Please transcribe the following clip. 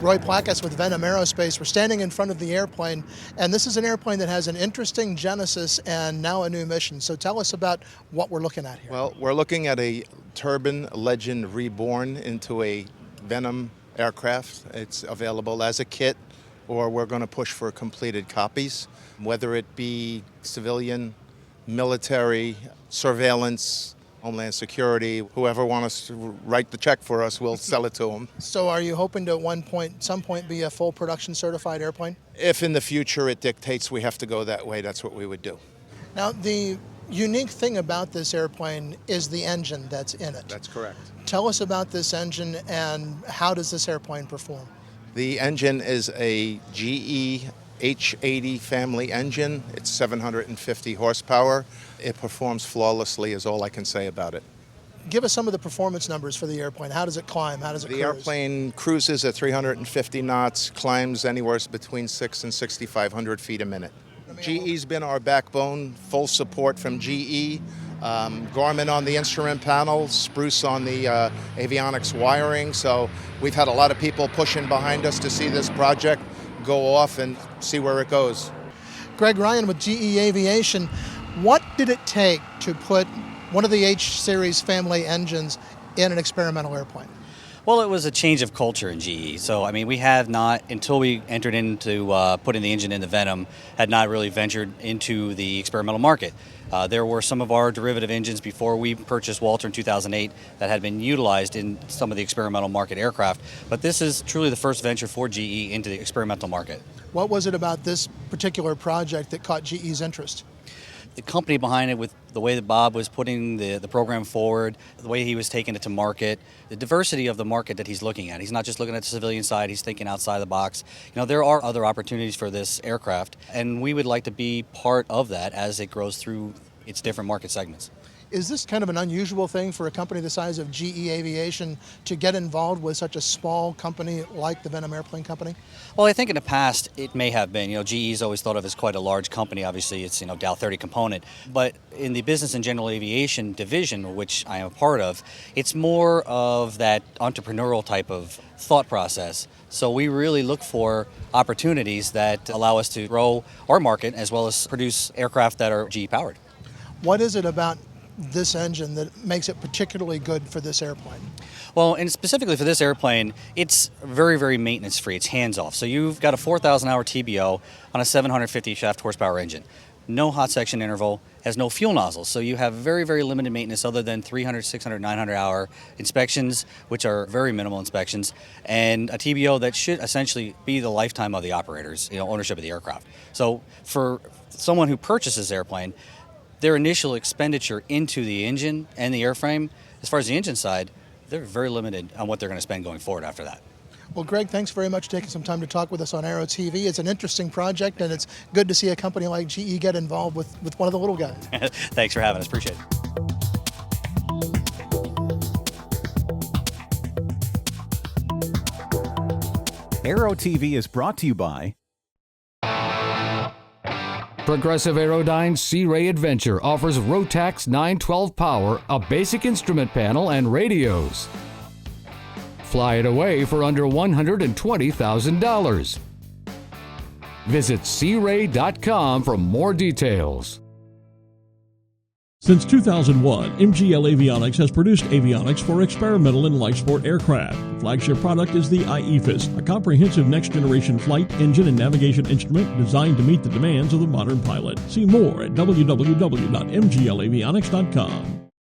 Roy Plackis with Venom Aerospace. We're standing in front of the airplane, and this is an airplane that has an interesting genesis and now a new mission. So tell us about what we're looking at here. Well, we're looking at a turbine legend reborn into a Venom aircraft. It's available as a kit, or we're going to push for completed copies, whether it be civilian, military, surveillance, Homeland Security, whoever wants to write the check for us, we'll sell it to them. So are you hoping to at some point be a full production certified airplane? If in the future it dictates we have to go that way, that's what we would do. Now, the unique thing about this airplane is the engine that's in it. That's correct. Tell us about this engine and how does this airplane perform? The engine is a GE H80 family engine. It's 750 horsepower. It performs flawlessly is all I can say about it. Give us some of the performance numbers for the airplane. How does it climb? How does it cruise? The airplane cruises at 350 knots, climbs anywhere between 600 and 6,500 feet a minute. GE's been our backbone, full support from GE. Garmin on the instrument panel, Spruce on the avionics wiring. So we've had a lot of people pushing behind us to see this project go off and see where it goes. Greg Ryan with GE Aviation. What did it take to put one of the H-series family engines in an experimental airplane? Well, it was a change of culture in GE. So, I mean, we have not, until we entered into putting the engine into Venom, had not really ventured into the experimental market. There were some of our derivative engines before we purchased Walter in 2008 that had been utilized in some of the experimental market aircraft. But this is truly the first venture for GE into the experimental market. What was it about this particular project that caught GE's interest? The company behind it, with the way that Bob was putting the program forward, the way he was taking it to market, the diversity of the market that he's looking at. He's not just looking at the civilian side, he's thinking outside the box. You know, there are other opportunities for this aircraft, and we would like to be part of that as it grows through its different market segments. Is this kind of an unusual thing for a company the size of GE Aviation to get involved with such a small company like the Venom Airplane Company? Well, I think in the past it may have been. You know, GE's always thought of as quite a large company. Obviously, it's, Dow 30 component. But in the business and general aviation division, which I am a part of, it's more of that entrepreneurial type of thought process. So we really look for opportunities that allow us to grow our market as well as produce aircraft that are GE powered. What is it about this engine that makes it particularly good for this airplane? Well, and specifically for this airplane, it's very, very maintenance free. It's hands off. So you've got a 4,000 hour TBO on a 750 shaft horsepower engine. No hot section interval, has no fuel nozzles. So you have very, very limited maintenance other than 300, 600, 900 hour inspections, which are very minimal inspections, and a TBO that should essentially be the lifetime of the operator's ownership of the aircraft. So for someone who purchases this airplane, their initial expenditure into the engine and the airframe, as far as the engine side, they're very limited on what they're going to spend going forward after that. Well, Greg, thanks very much for taking some time to talk with us on Aero-TV. It's an interesting project, and it's good to see a company like GE get involved with one of the little guys. Thanks for having us. Appreciate it. Aero-TV is brought to you by Progressive Aerodyne's Sea Ray Adventure offers Rotax 912 power, a basic instrument panel, and radios. Fly it away for under $120,000. Visit searay.com for more details. Since 2001, MGL Avionics has produced avionics for experimental and light sport aircraft. The flagship product is the IEFIS, a comprehensive next-generation flight, engine, and navigation instrument designed to meet the demands of the modern pilot. See more at www.mglavionics.com.